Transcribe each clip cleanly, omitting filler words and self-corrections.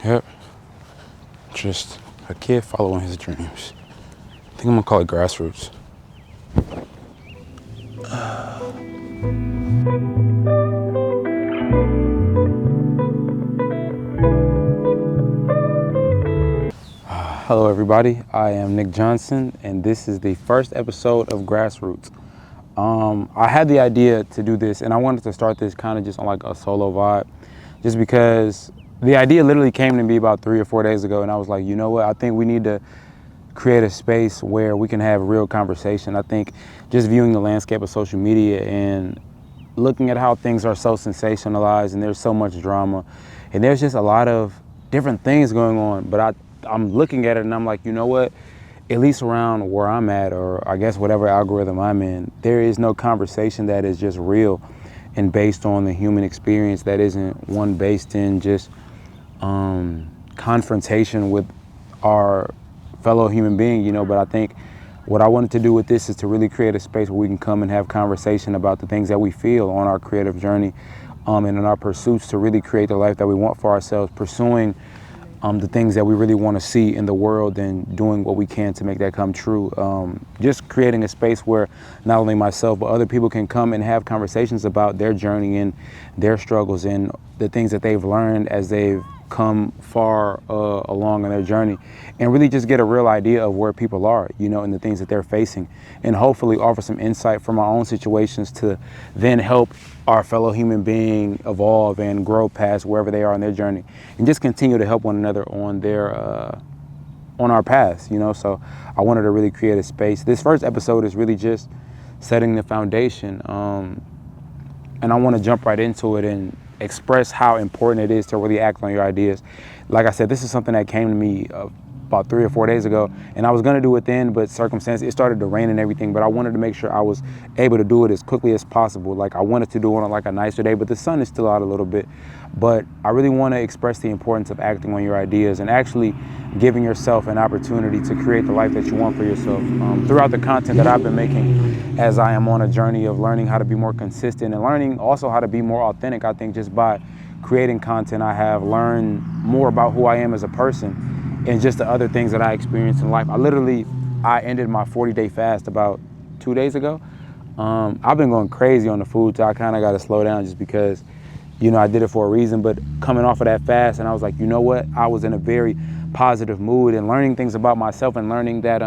Yep. Just a kid following his dreams. I think I'm gonna call it Grassroots. Hello everybody, I am Nick Johnson and this is the first episode of Grassroots. I had the idea to do this and I wanted to start this kind of just on like a solo vibe, just because the idea literally came to me about 3 or 4 days ago and I was like, you know what, I think we need to create a space where we can have real conversation. I think just viewing the landscape of social media and looking at how things are so sensationalized and there's so much drama and there's just a lot of different things going on, but I'm looking at it and I'm like, you know what, at least around where I'm at, or I guess whatever algorithm I'm in, there is no conversation that is just real and based on the human experience, that isn't one based in just confrontation with our fellow human being, you know. But I think what I wanted to do with this is to really create a space where we can come and have conversation about the things that we feel on our creative journey and in our pursuits to really create the life that we want for ourselves, pursuing the things that we really want to see in the world and doing what we can to make that come true. Just creating a space where not only myself, but other people can come and have conversations about their journey and their struggles and the things that they've learned as they've come far along in their journey, and really just get a real idea of where people are, you know, and the things that they're facing, and hopefully offer some insight from our own situations to then help our fellow human being evolve and grow past wherever they are in their journey, and just continue to help one another on their on our paths, you know. So I wanted to really create a space. This first episode is really just setting the foundation, and I want to jump right into it and express how important it is to really act on your ideas. Like I said, this is something that came to me about 3 or 4 days ago, and I was gonna do it then, but circumstances, it started to rain and everything, but I wanted to make sure I was able to do it as quickly as possible. Like I wanted to do it on like a nicer day, but the sun is still out a little bit. But I really want to express the importance of acting on your ideas and actually giving yourself an opportunity to create the life that you want for yourself. Throughout the content that I've been making, as I am on a journey of learning how to be more consistent and learning also how to be more authentic, I think just by creating content, I have learned more about who I am as a person and just the other things that I experienced in life. I ended my 40-day fast about 2 days ago. I've been going crazy on the food, so I kind of got to slow down just because, you know, I did it for a reason. But coming off of that fast, and I was like, you know what, I was in a very positive mood and learning things about myself and learning that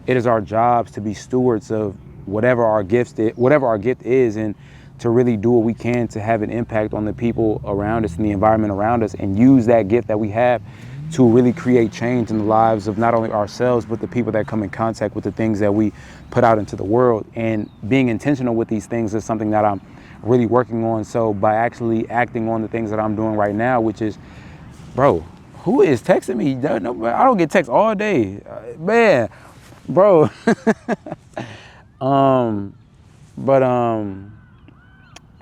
it is our jobs to be stewards of whatever our gift is, and to really do what we can to have an impact on the people around us and the environment around us, and use that gift that we have to really create change in the lives of not only ourselves, but the people that come in contact with the things that we put out into the world. And being intentional with these things is something that I'm really working on. So by actually acting on the things that I'm doing right now, which is, bro, who is texting me? No, I don't get texts all day, man, bro.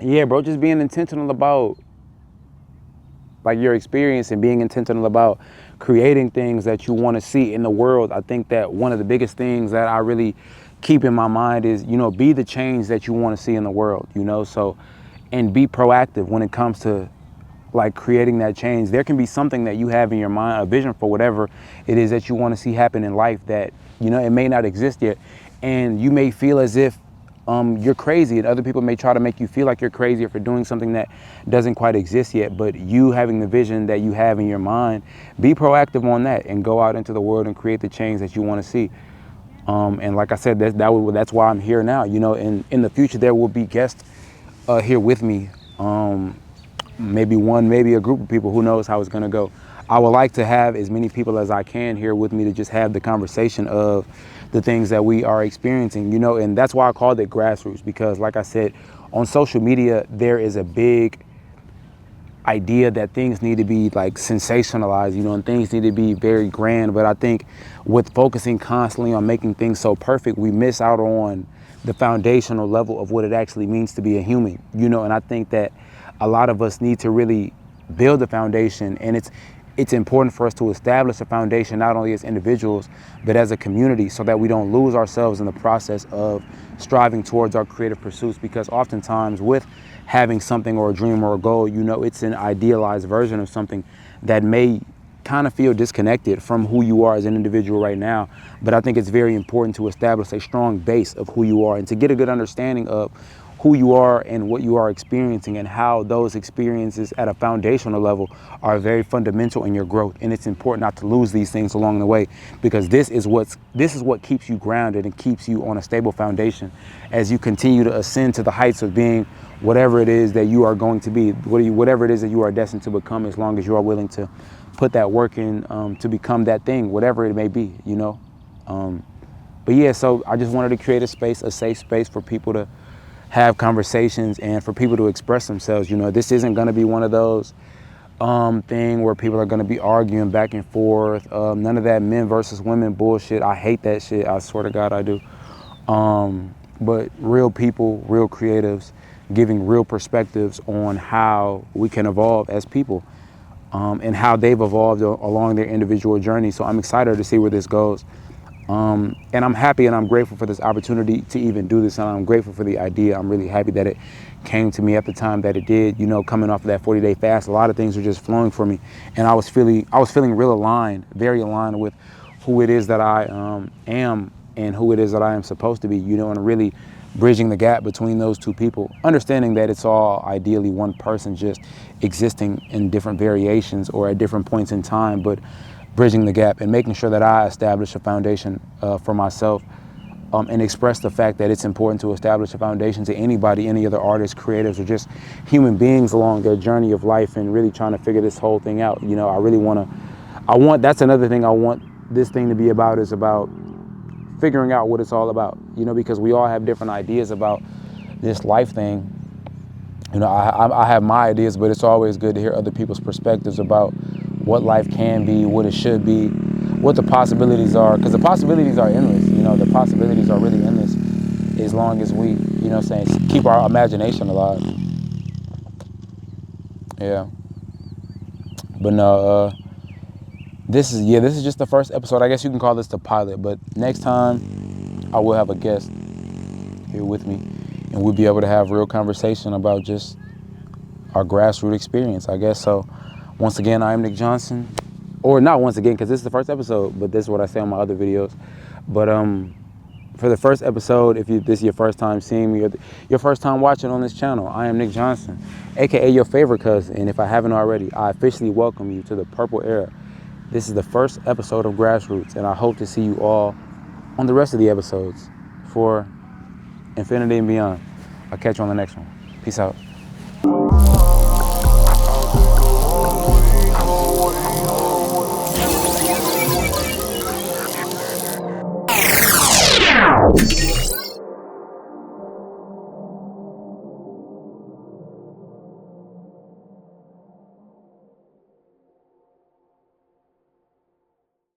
Yeah, bro, just being intentional about like your experience and being intentional about creating things that you want to see in the world. I think that one of the biggest things that I really keep in my mind is, you know, be the change that you want to see in the world, you know. So, and be proactive when it comes to like creating that change. There can be something that you have in your mind, a vision for whatever it is that you want to see happen in life that, you know, it may not exist yet. And you may feel as if you're crazy, and other people may try to make you feel like you're crazy for doing something that doesn't quite exist yet. But you having the vision that you have in your mind, be proactive on that and go out into the world and create the change that you want to see. And like I said, that's why I'm here now, you know. And in the future there will be guests here with me, maybe a group of people, who knows how it's going to go. I would like to have as many people as I can here with me to just have the conversation of the things that we are experiencing, you know. And that's why I called it Grassroots, because like I said, on social media, there is a big idea that things need to be like sensationalized, you know, and things need to be very grand. But I think with focusing constantly on making things so perfect, we miss out on the foundational level of what it actually means to be a human, you know. And I think that a lot of us need to really build a foundation, and it's important for us to establish a foundation not only as individuals but as a community, so that we don't lose ourselves in the process of striving towards our creative pursuits. Because oftentimes with having something or a dream or a goal, you know, it's an idealized version of something that may kind of feel disconnected from who you are as an individual right now. But I think it's very important to establish a strong base of who you are and to get a good understanding of who you are and what you are experiencing and how those experiences at a foundational level are very fundamental in your growth. And it's important not to lose these things along the way, because this is what keeps you grounded and keeps you on a stable foundation as you continue to ascend to the heights of being whatever it is that you are going to be, whatever it is that you are destined to become, as long as you are willing to put that work in to become that thing, whatever it may be, you know. But yeah, so I just wanted to create a space, a safe space for people to have conversations and for people to express themselves. You know, this isn't going to be one of those thing where people are going to be arguing back and forth. None of that men versus women bullshit. I hate that shit. I swear to God I do. But real people, real creatives, giving real perspectives on how we can evolve as people, and how they've evolved along their individual journey. So I'm excited to see where this goes. And I'm happy and I'm grateful for this opportunity to even do this, and I'm grateful for the idea. I'm really happy that it came to me at the time that it did. You know, coming off of that 40-day fast, a lot of things were just flowing for me, and I was feeling real aligned, very aligned with who it is that I am and who it is that I am supposed to be. You know, and really bridging the gap between those two people, understanding that it's all ideally one person just existing in different variations or at different points in time, but bridging the gap and making sure that I establish a foundation for myself, and express the fact that it's important to establish a foundation to anybody, any other artists, creatives, or just human beings along their journey of life and really trying to figure this whole thing out. You know, that's another thing I want this thing to be about, is about figuring out what it's all about, you know, because we all have different ideas about this life thing. You know, I have my ideas, but it's always good to hear other people's perspectives about what life can be, what it should be, what the possibilities are, because the possibilities are endless. You know, the possibilities are really endless as long as we, you know what I'm saying, keep our imagination alive. Yeah. But no, this is just the first episode. I guess you can call this the pilot, but next time I will have a guest here with me, and we'll be able to have real conversation about just our grassroots experience, I guess. So once again, I am Nick Johnson, or not once again, because this is the first episode, but this is what I say on my other videos. But for the first episode, if this is your first time seeing me or your first time watching on this channel, I am Nick Johnson, aka your favorite cousin. And if I haven't already, I officially welcome you to the Purple Era. This is the first episode of Grassroots, and I hope to see you all on the rest of the episodes for infinity and beyond. I'll catch you on the next one. Peace out.